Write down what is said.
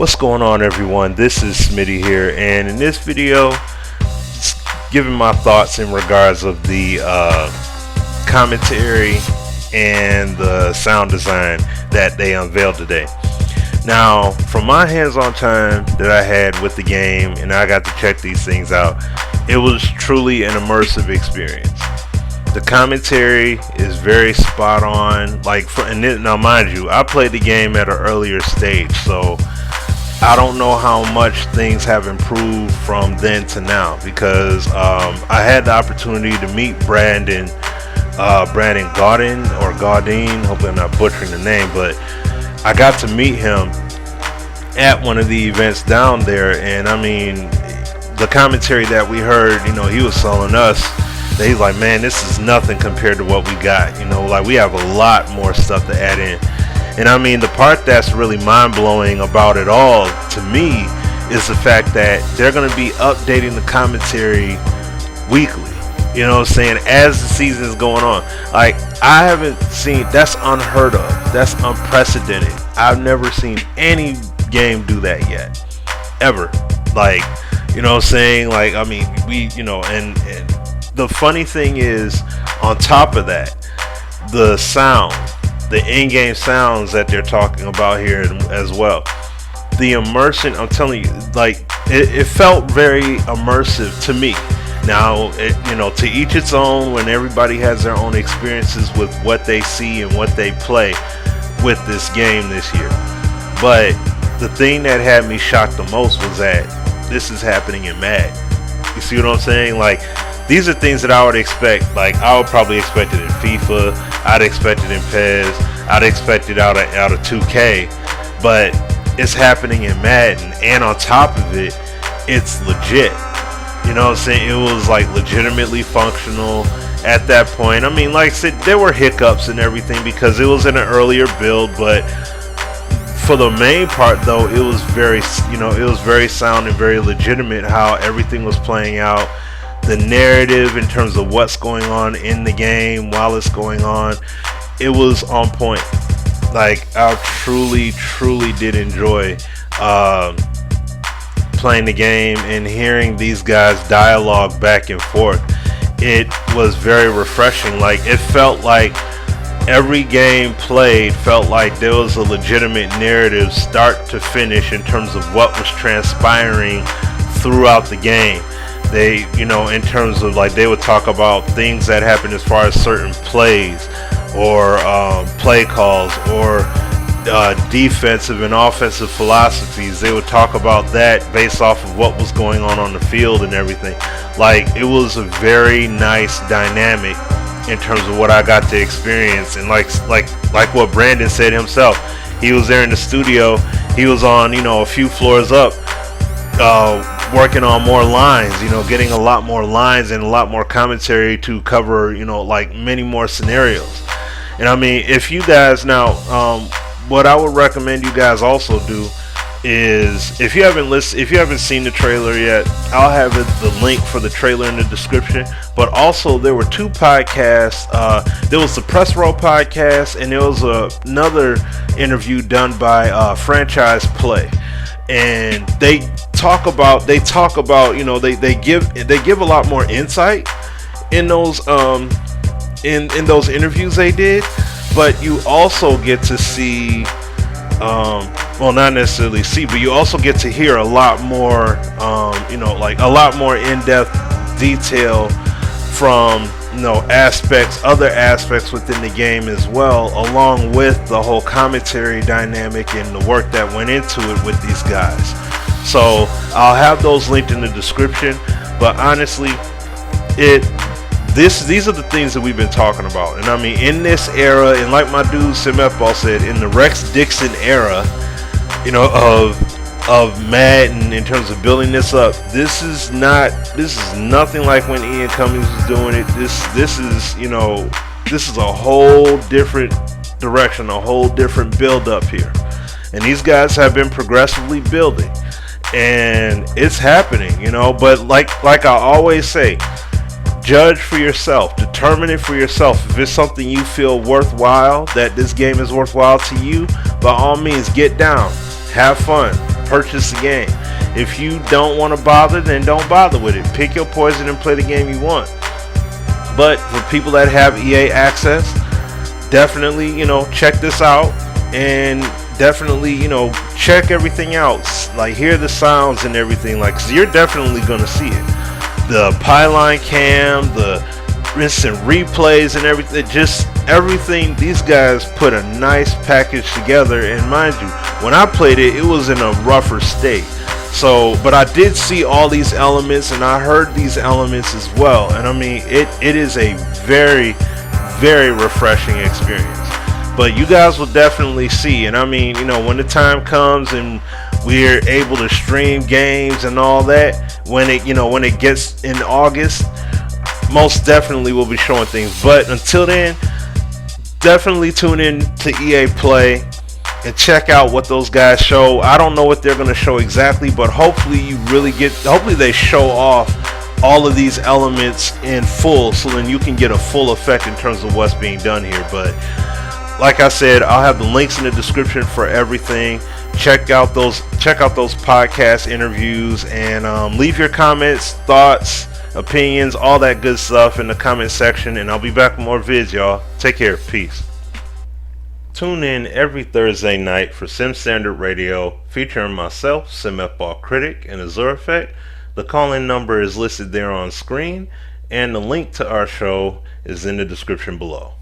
What's going on, everyone? This is Smitty here, and in this video, giving my thoughts in regards of the commentary and the sound design that they unveiled today. Now, from my hands-on time that I had with the game, and I got to check these things out, it was truly an immersive experience. The commentary is very spot on. Now, mind you, I played the game at an earlier stage, so I don't know how much things have improved from then to now, because I had the opportunity to meet Brandon Gaudin, hopefully I'm not butchering the name, but I got to meet him at one of the events down there, and I mean, the commentary that we heard, he was selling us. He's like, man, this is nothing compared to what we got. We have a lot more stuff to add in. And I mean, the part that's really mind-blowing about it all, to me, is the fact that they're going to be updating the commentary weekly. You know what I'm saying? As the season is going on. I haven't seen, that's unheard of. That's unprecedented. I've never seen any game do that yet. Ever. You know what I'm saying? And the funny thing is, on top of that, the sound, the in-game sounds that they're talking about here as well. The immersion, I'm telling you, it felt very immersive to me. Now, to each its own, when everybody has their own experiences with what they see and what they play with this game this year. But the thing that had me shocked the most was that this is happening in Madden. You see what I'm saying? These are things that I would expect. I would probably expect it in FIFA. I'd expect it in PES. I'd expect it out of 2K. But it's happening in Madden, and on top of it, it's legit. You know what I'm saying? It was legitimately functional at that point. I mean, like I said, there were hiccups and everything because it was in an earlier build, but for the main part, though, it was very sound and very legitimate how everything was playing out. The narrative in terms of what's going on in the game while it's going on, it was on point. I truly did enjoy playing the game and hearing these guys dialogue back and forth. It was very refreshing. It felt like every game played felt like there was a legitimate narrative start to finish in terms of what was transpiring throughout the game. They, in terms of they would talk about things that happened as far as certain plays or play calls or defensive and offensive philosophies. They would talk about that based off of what was going on the field and everything. It was a very nice dynamic in terms of what I got to experience. And like what Brandon said himself, he was there in the studio. He was on, a few floors up, working on more lines, getting a lot more lines and a lot more commentary to cover, many more scenarios. And I mean, if you guys now, what I would recommend you guys also do is, if you haven't seen the trailer yet, I'll have the link for the trailer in the description. But also, there were two podcasts. There was the Press Row podcast, and there was another interview done by Franchise Play. And they talk about they give a lot more insight in those in those interviews they did, but you also get to see not necessarily see, but you also get to hear a lot more a lot more in-depth detail from other aspects within the game as well, along with the whole commentary dynamic and the work that went into it with these guys. So I'll have those linked in the description. But honestly, these are the things that we've been talking about. And I mean, in this era, and like my dude Sim F-Ball said, in the Rex Dixon era, of Madden, in terms of building this up, this is nothing like when Ian Cummings was doing it. This is a whole different direction, a whole different build up here. And these guys have been progressively building, and it's happening, but like I always say, judge for yourself, determine it for yourself. If it's something you feel worthwhile, that this game is worthwhile to you, by all means, get down, have fun, purchase the game. If you don't want to bother, then don't bother with it. Pick your poison and play the game you want. But for people that have EA access, definitely, check this out, and definitely, check everything out. Like, hear the sounds and everything, like, 'cause you're definitely gonna see it. The pylon cam, the instant replays and everything, just everything. These guys put a nice package together, and mind you, when I played it, it was in a rougher state. So, but I did see all these elements, and I heard these elements as well, and I mean, it is a very, very refreshing experience. But you guys will definitely see, and I mean, when the time comes and we're able to stream games and all that, when it gets in August, most definitely we'll be showing things. But until then, definitely tune in to EA Play and check out what those guys show. I don't know what they're going to show exactly, but hopefully they show off all of these elements in full, so then you can get a full effect in terms of what's being done here. But like I said, I'll have the links in the description for everything. Check out those podcast interviews, and leave your comments, thoughts, opinions, all that good stuff in the comment section, and I'll be back with more vids, y'all. Take care. Peace. Tune in every Thursday night for Sim Standard Radio, featuring myself, Sim F-Ball Critic, and Azure Effect. The call-in number is listed there on screen, and the link to our show is in the description below.